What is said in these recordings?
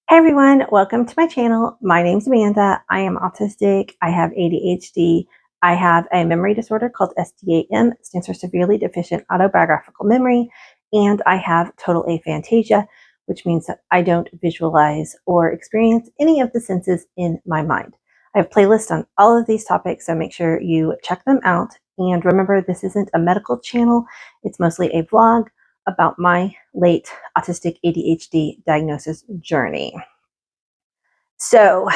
Hey everyone, welcome to my channel. My name's Amanda. I am autistic. I have ADHD. I have a memory disorder called SDAM, stands for Severely Deficient Autobiographical Memory, and I have total aphantasia, which means that I don't visualize or experience any of the senses in my mind. I have playlists on all of these topics, so make sure you check them out. And remember, this isn't a medical channel. It's mostly a vlog about my late autistic ADHD diagnosis journey. So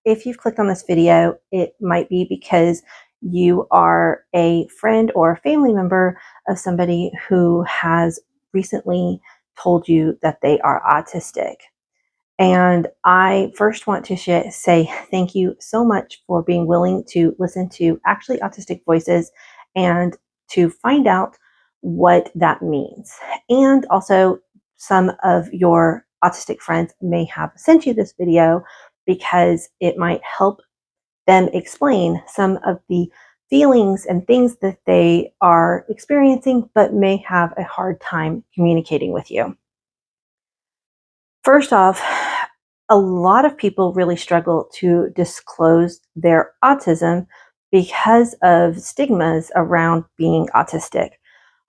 if you've clicked on this video, it might be because you are a friend or a family member of somebody who has recently told you that they are autistic. And I first want to say thank you so much for being willing to listen to actually autistic voices and to find out what that means. And also, some of your autistic friends may have sent you this video because it might help them explain some of the feelings and things that they are experiencing, but may have a hard time communicating with you. First off, a lot of people really struggle to disclose their autism because of stigmas around being autistic.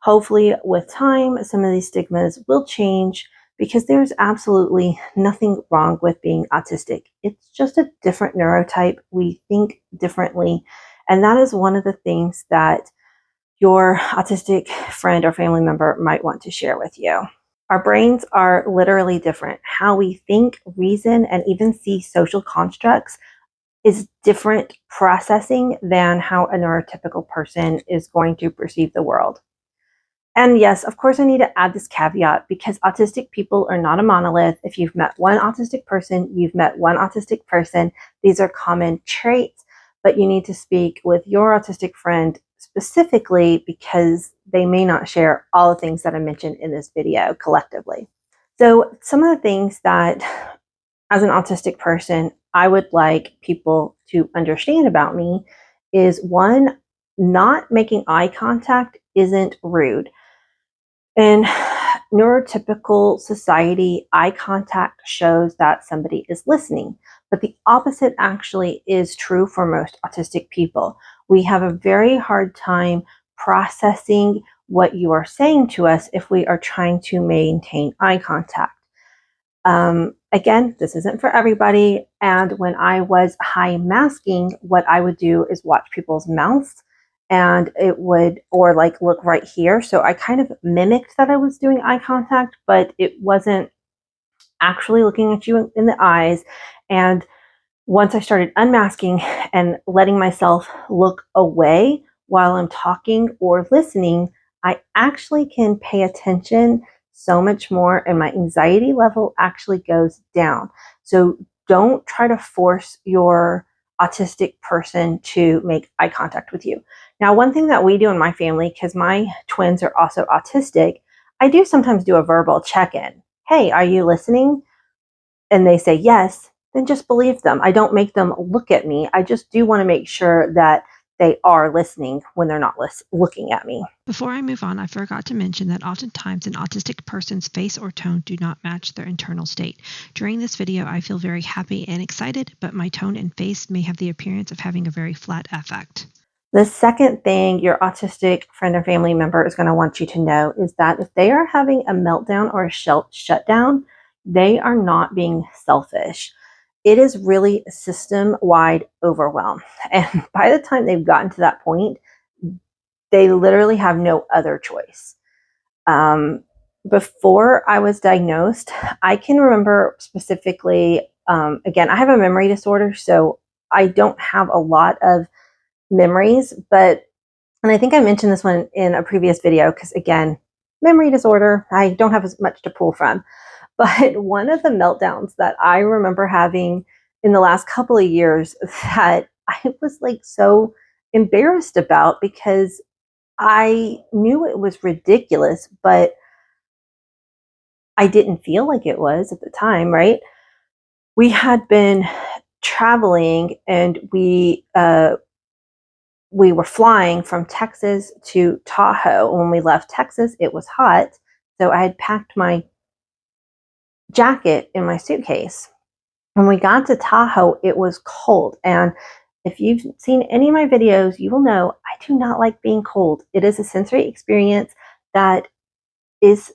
Hopefully, with time, some of these stigmas will change because there's absolutely nothing wrong with being autistic. It's just a different neurotype. We think differently. And that is one of the things that your autistic friend or family member might want to share with you. Our brains are literally different. How we think, reason, and even see social constructs is different processing than how a neurotypical person is going to perceive the world. And yes, of course, I need to add this caveat because autistic people are not a monolith. If you've met one autistic person, you've met one autistic person. These are common traits, but you need to speak with your autistic friend specifically because they may not share all the things that I mentioned in this video collectively. So some of the things that as an autistic person, I would like people to understand about me is one, not making eye contact isn't rude. In neurotypical society, eye contact shows that somebody is listening, but the opposite actually is true for most autistic people. We have a very hard time processing what you are saying to us if we are trying to maintain eye contact. Again, this isn't for everybody. And when I was high masking, what I would do is watch people's mouths and it would, or like look right here. So I kind of mimicked that I was doing eye contact, but it wasn't actually looking at you in the eyes. And once I started unmasking and letting myself look away while I'm talking or listening, I actually can pay attention so much more and my anxiety level actually goes down. So don't try to force your autistic person to make eye contact with you. Now, one thing that we do in my family, because my twins are also autistic, I do sometimes do a verbal check-in. Hey, are you listening? And they say yes, then just believe them. I don't make them look at me. I just do want to make sure that they are listening when they're not looking at me. Before I move on, I forgot to mention that oftentimes an autistic person's face or tone do not match their internal state. During this video, I feel very happy and excited, but my tone and face may have the appearance of having a very flat affect. The second thing your autistic friend or family member is going to want you to know is that if they are having a meltdown or a shutdown, they are not being selfish. It is really a system-wide overwhelm. And by the time they've gotten to that point, they literally have no other choice. Before I was diagnosed, I can remember specifically, again, I have a memory disorder, so I don't have a lot of memories, and I think I mentioned this one in a previous video because again, memory disorder, I don't have as much to pull from. But one of the meltdowns that I remember having in the last couple of years that I was like so embarrassed about because I knew it was ridiculous, but I didn't feel like it was at the time, right? We had been traveling and we were flying from Texas to Tahoe. When we left Texas, it was hot. So I had packed my jacket in my suitcase. When we got to Tahoe, it was cold. And if you've seen any of my videos, you will know I do not like being cold. It is a sensory experience that is,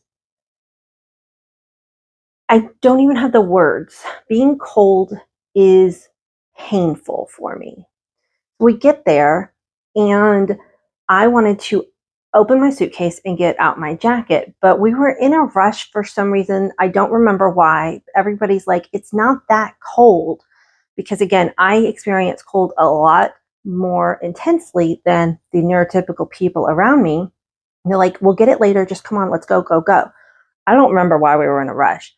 I don't even have the words. Being cold is painful for me. We get there, and I wanted to open my suitcase and get out my jacket, but we were in a rush for some reason. I don't remember why. Everybody's like, it's not that cold. Because again, I experience cold a lot more intensely than the neurotypical people around me. And they're like, we'll get it later. Just come on, let's go, go, go. I don't remember why we were in a rush,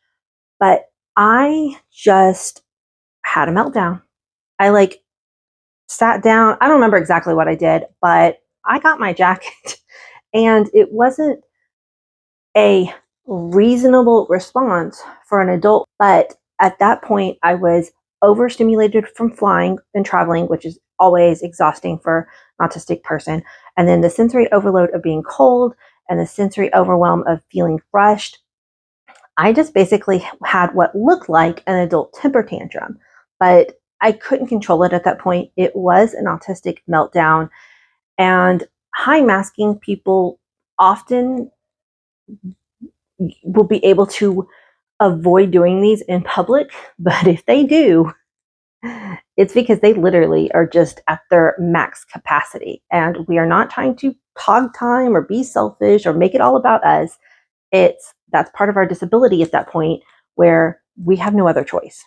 but I just had a meltdown. I like sat down. I don't remember exactly what I did, but I got my jacket and it wasn't a reasonable response for an adult. But at that point, I was overstimulated from flying and traveling, which is always exhausting for an autistic person. And then the sensory overload of being cold and the sensory overwhelm of feeling rushed. I just basically had what looked like an adult temper tantrum, but I couldn't control it at that point. It was an autistic meltdown. And high masking people often will be able to avoid doing these in public, but if they do, it's because they literally are just at their max capacity. And we are not trying to hog time or be selfish or make it all about us. That's part of our disability at that point where we have no other choice.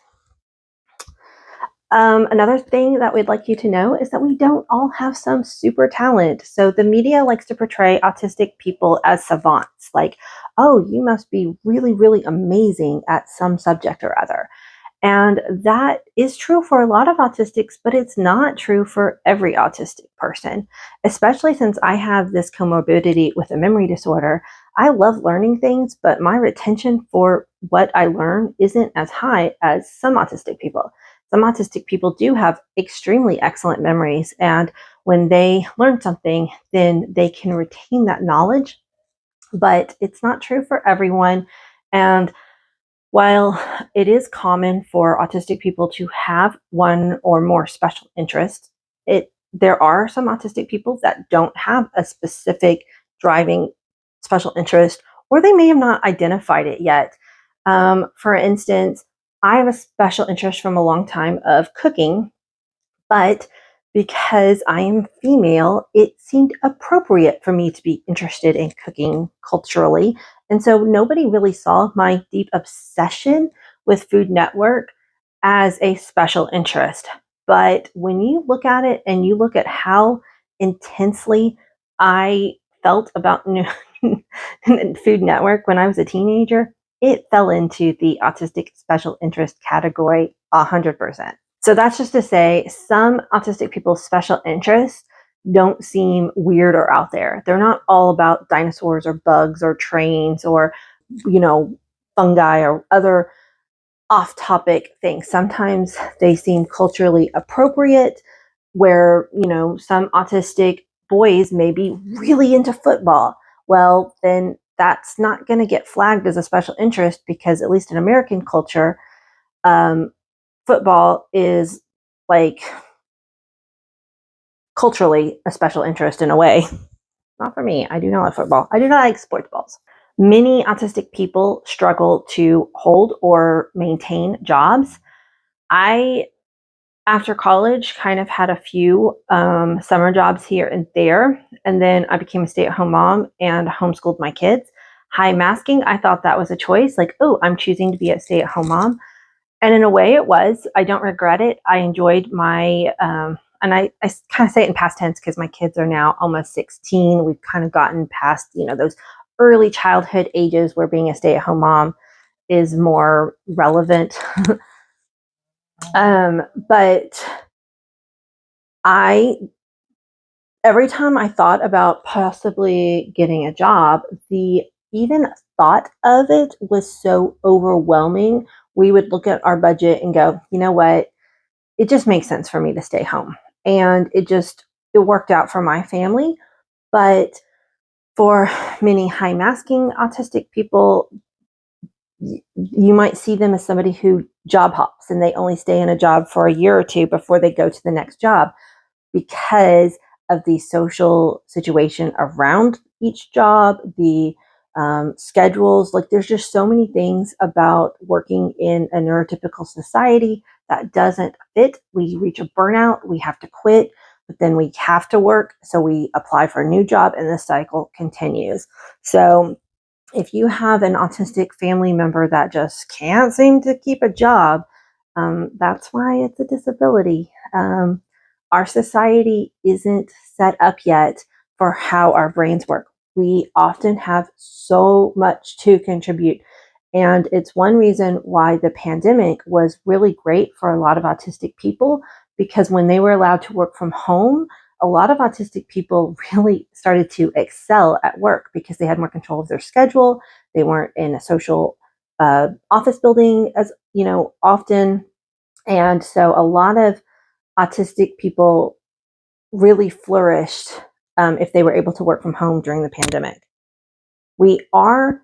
Another thing that we'd like you to know is that we don't all have some super talent. So the media likes to portray autistic people as savants, like, oh, you must be really, really amazing at some subject or other. And that is true for a lot of autistics, but it's not true for every autistic person, especially since I have this comorbidity with a memory disorder. I love learning things, but my retention for what I learn isn't as high as some autistic people. Some autistic people do have extremely excellent memories, and when they learn something, then they can retain that knowledge, but it's not true for everyone. And while it is common for autistic people to have one or more special interests, there are some autistic people that don't have a specific driving special interest, or they may have not identified it yet. For instance, I have a special interest from a long time of cooking, but because I am female, it seemed appropriate for me to be interested in cooking culturally. And so nobody really saw my deep obsession with Food Network as a special interest. But when you look at it and you look at how intensely I felt about Food Network when I was a teenager, it fell into the autistic special interest category 100%. So that's just to say some autistic people's special interests don't seem weird or out there. They're not all about dinosaurs or bugs or trains or, you know, fungi or other off topic things. Sometimes they seem culturally appropriate, where, some autistic boys may be really into football. Well, then that's not going to get flagged as a special interest because, at least in American culture, um, football is like culturally a special interest in a way. Not for me. I do not like football. I do not like sports balls. Many autistic people struggle to hold or maintain jobs. I, after college, kind of had a few summer jobs here and there, and then I became a stay-at-home mom and homeschooled my kids. High masking, I thought that was a choice. Like, oh, I'm choosing to be a stay-at-home mom. And in a way it was. I don't regret it. I enjoyed my, and I kind of say it in past tense because my kids are now almost 16. We've kind of gotten past, those early childhood ages where being a stay-at-home mom is more relevant. But I, every time I thought about possibly getting a job, the even thought of it was so overwhelming. We would look at our budget and go, you know what? It just makes sense for me to stay home. And it worked out for my family. But for many high masking autistic people, you might see them as somebody who job hops and they only stay in a job for a year or two before they go to the next job because of the social situation around each job, the schedules. Like, there's just so many things about working in a neurotypical society that doesn't fit. We reach a burnout, we have to quit, but then we have to work. So we apply for a new job and the cycle continues. So if you have an autistic family member that just can't seem to keep a job, that's why it's a disability. Our society isn't set up yet for how our brains work. We often have so much to contribute. And it's one reason why the pandemic was really great for a lot of autistic people, because when they were allowed to work from home, a lot of autistic people really started to excel at work because they had more control of their schedule. They weren't in a social office building as often, and so a lot of autistic people really flourished if they were able to work from home during the pandemic. We are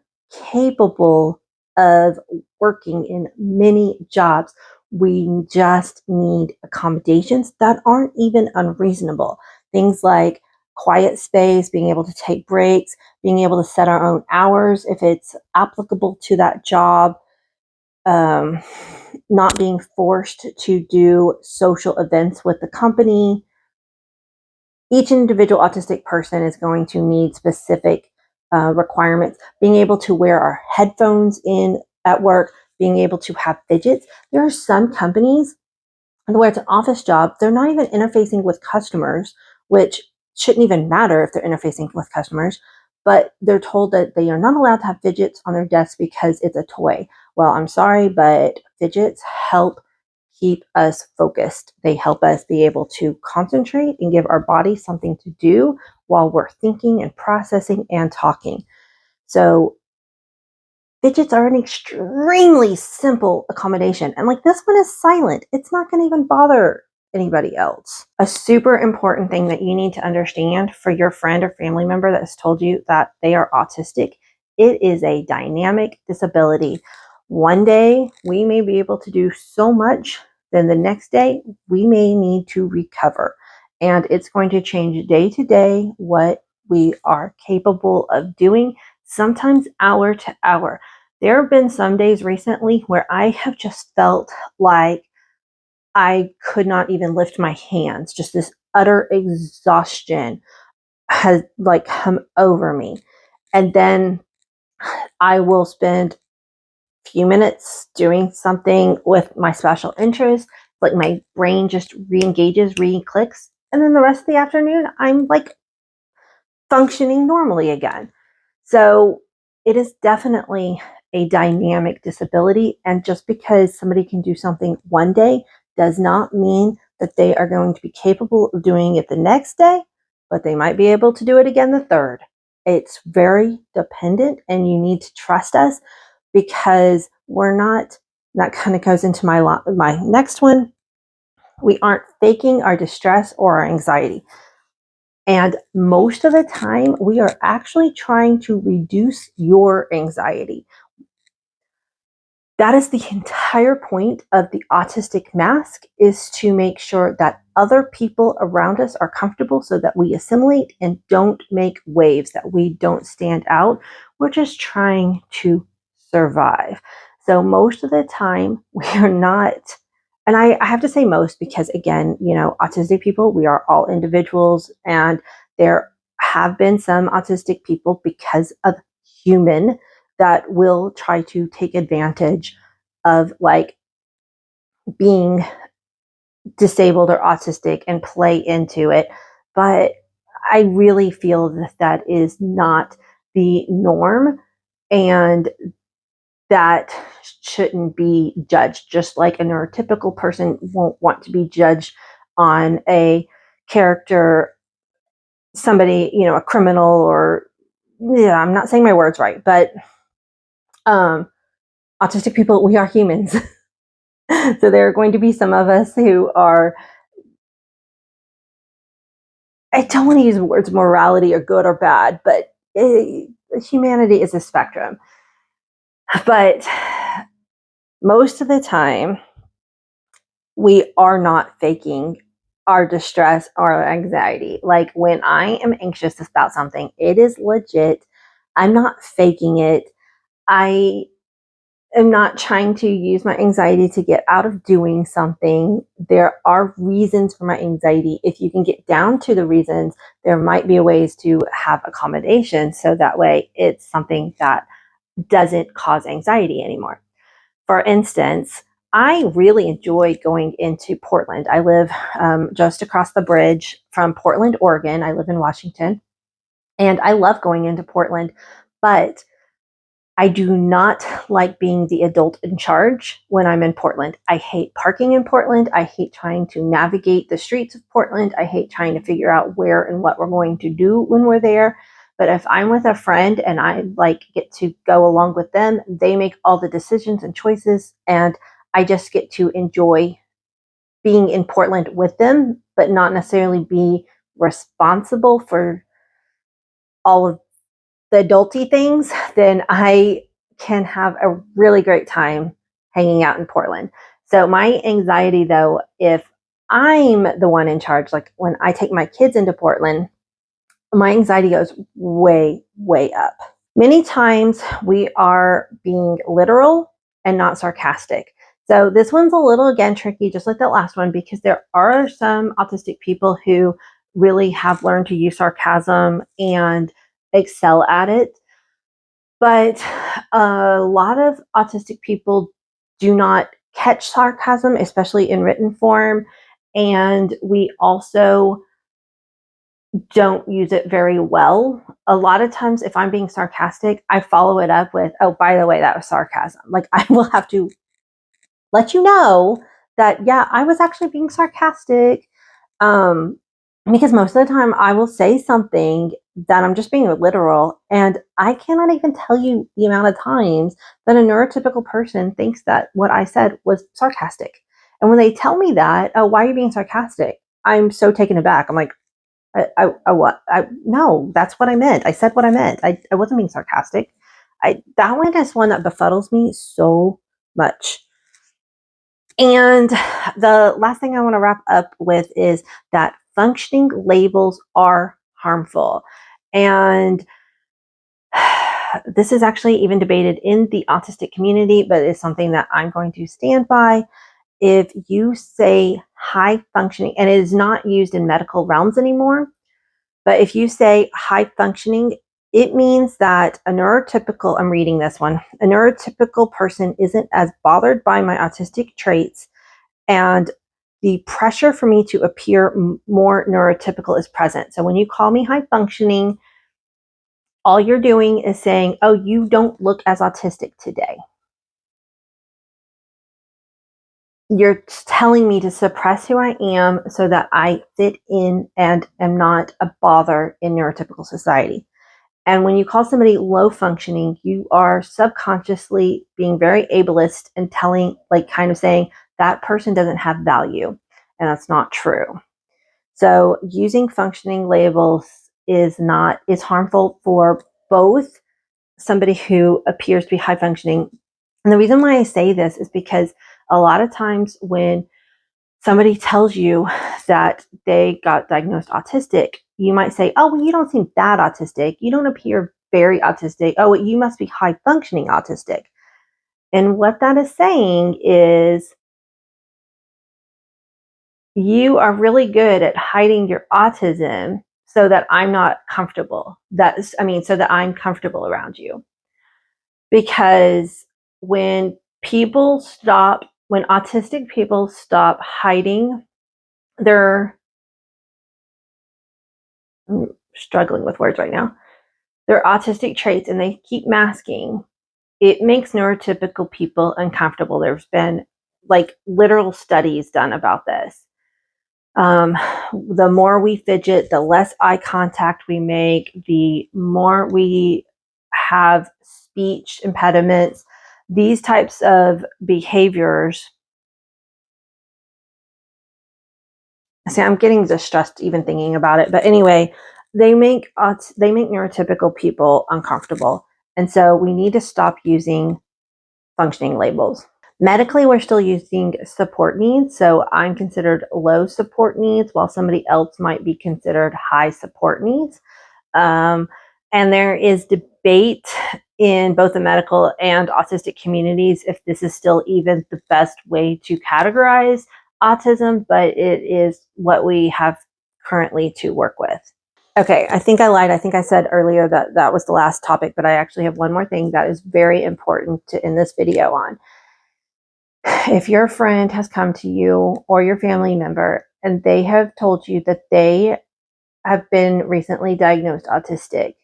capable of working in many jobs. We just need accommodations that aren't even unreasonable. Things like quiet space, being able to take breaks, being able to set our own hours if it's applicable to that job, um, not being forced to do social events with the company. Each individual autistic person is going to need specific requirements. Being able to wear our headphones in at work, being able to have fidgets. There are some companies where it's an office job, they're not even interfacing with customers, which shouldn't even matter if they're interfacing with customers, but they're told that they are not allowed to have fidgets on their desk because it's a toy. Well, I'm sorry, but fidgets help keep us focused. They help us be able to concentrate and give our body something to do while we're thinking and processing and talking. So fidgets are an extremely simple accommodation. And like, this one is silent. It's not going to even bother anybody else. A super important thing that you need to understand for your friend or family member that has told you that they are autistic, it is a dynamic disability. One day we may be able to do so much, then the next day we may need to recover. And it's going to change day to day what we are capable of doing, sometimes hour to hour. There have been some days recently where I have just felt like I could not even lift my hands. Just this utter exhaustion has like come over me. And then I will spend a few minutes doing something with my special interest, like my brain just re-engages, re-clicks, and then the rest of the afternoon I'm like functioning normally again. So it is definitely a dynamic disability. And just because somebody can do something one day does not mean that they are going to be capable of doing it the next day, but they might be able to do it again the third. It's very dependent, and you need to trust us because we're not, that kind of goes into my next one. We aren't faking our distress or our anxiety. And most of the time, we are actually trying to reduce your anxiety. That is the entire point of the autistic mask, is to make sure that other people around us are comfortable so that we assimilate and don't make waves, that we don't stand out. We're just trying to survive. So most of the time we are not, and I have to say most because, again, autistic people, we are all individuals, and there have been some autistic people, because of human, that will try to take advantage of like being disabled or autistic and play into it. But I really feel that that is not the norm, and that shouldn't be judged, just like a neurotypical person won't want to be judged on a character, somebody, a criminal, or, yeah, I'm not saying my words right, but um autistic people, we are humans. So there are going to be some of us who are, I don't want to use words morality or good or bad, but humanity is a spectrum. But most of the time, we are not faking our distress or our anxiety. Like when I am anxious about something, it is legit. I'm not faking it. I am not trying to use my anxiety to get out of doing something. There are reasons for my anxiety. If you can get down to the reasons, there might be ways to have accommodations so that way it's something that doesn't cause anxiety anymore. For instance, I really enjoy going into Portland. I live just across the bridge from Portland, Oregon. I live in Washington, and I love going into Portland, but I do not like being the adult in charge when I'm in Portland. I hate parking in Portland. I hate trying to navigate the streets of Portland. I hate trying to figure out where and what we're going to do when we're there. But if I'm with a friend and I like get to go along with them, they make all the decisions and choices, and I just get to enjoy being in Portland with them, but not necessarily be responsible for all of the adulty things, then I can have a really great time hanging out in Portland. So my anxiety though, if I'm the one in charge, like when I take my kids into Portland, my anxiety goes way, way up. Many times we are being literal and not sarcastic. So this one's a little, again, tricky, just like that last one, because there are some autistic people who really have learned to use sarcasm and excel at it. But a lot of autistic people do not catch sarcasm, especially in written form. And we also don't use it very well. A lot of times, if I'm being sarcastic, I follow it up with, oh, by the way, that was sarcasm. Like, I will have to let you know that, yeah, I was actually being sarcastic. Um, because most of the time I will say something that I'm just being literal, and I cannot even tell you the amount of times that a neurotypical person thinks that what I said was sarcastic. And when they tell me that, oh, why are you being sarcastic? I'm so taken aback. I'm like, I what? No, that's what I meant. I said what I meant. I wasn't being sarcastic. That one is one that befuddles me so much. And the last thing I want to wrap up with is that functioning labels are harmful. And this is actually even debated in the autistic community, but it's something that I'm going to stand by. If you say high functioning, and it is not used in medical realms anymore, but if you say high functioning, it means that a neurotypical, I'm reading this one, a neurotypical person isn't as bothered by my autistic traits, and the pressure for me to appear more neurotypical is present. So when you call me high functioning, all you're doing is saying, oh, you don't look as autistic today. You're telling me to suppress who I am so that I fit in and am not a bother in neurotypical society. And when you call somebody low functioning, you are subconsciously being very ableist and telling, like, kind of saying that person doesn't have value. And that's not true. So using functioning labels is harmful for both somebody who appears to be high functioning. And the reason why I say this is because a lot of times when somebody tells you that they got diagnosed autistic, you might say, oh, well, you don't seem that autistic. You don't appear very autistic. Oh, well, you must be high functioning autistic. And what that is saying is you are really good at hiding your autism so that I'm not comfortable. So that I'm comfortable around you. Because when when autistic people stop hiding their, I'm struggling with words right now, their autistic traits and they keep masking, it makes neurotypical people uncomfortable. There's been like literal studies done about this. The more we fidget, the less eye contact we make, the more we have speech impediments, these types of behaviors. See, I'm getting distressed even thinking about it. But anyway, they make neurotypical people uncomfortable, and so we need to stop using functioning labels. Medically, we're still using support needs. So I'm considered low support needs, while somebody else might be considered high support needs. And there is debate in both the medical and autistic communities if this is still even the best way to categorize autism, but it is what we have currently to work with. Okay, I think I lied. I think I said earlier that that was the last topic, but I actually have one more thing that is very important to end this video on. If your friend has come to you or your family member and they have told you that they have been recently diagnosed autistic,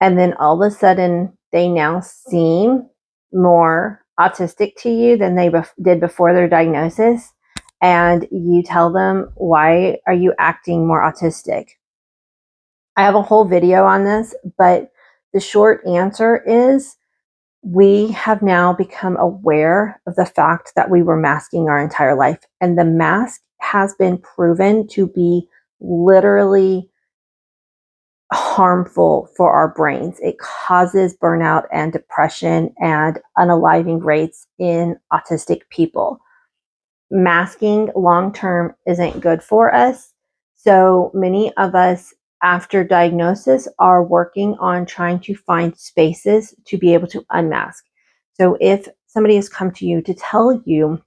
and then all of a sudden they now seem more autistic to you than they did before their diagnosis, and you tell them, why are you acting more autistic? I have a whole video on this, but the short answer is we have now become aware of the fact that we were masking our entire life. And the mask has been proven to be literally harmful for our brains. It causes burnout and depression and unaliving rates in autistic people. Masking long term isn't good for us. So many of us, after diagnosis, are working on trying to find spaces to be able to unmask. So if somebody has come to you to tell you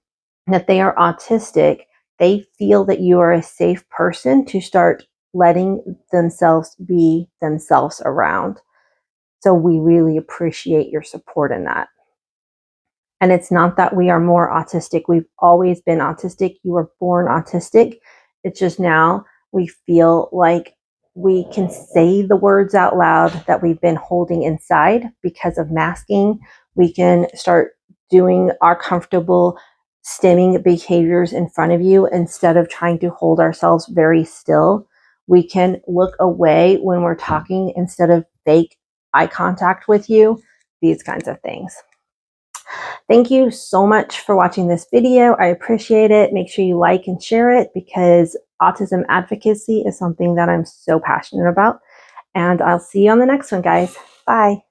that they are autistic, they feel that you are a safe person to start letting themselves be themselves around. So we really appreciate your support in that. And it's not that we are more autistic. We've always been autistic. You were born autistic. It's just now we feel like we can say the words out loud that we've been holding inside because of masking. We can start doing our comfortable stimming behaviors in front of you instead of trying to hold ourselves very still. We can look away when we're talking instead of fake eye contact with you, these kinds of things. Thank you so much for watching this video. I appreciate it. Make sure you like and share it because autism advocacy is something that I'm so passionate about. And I'll see you on the next one, guys. Bye.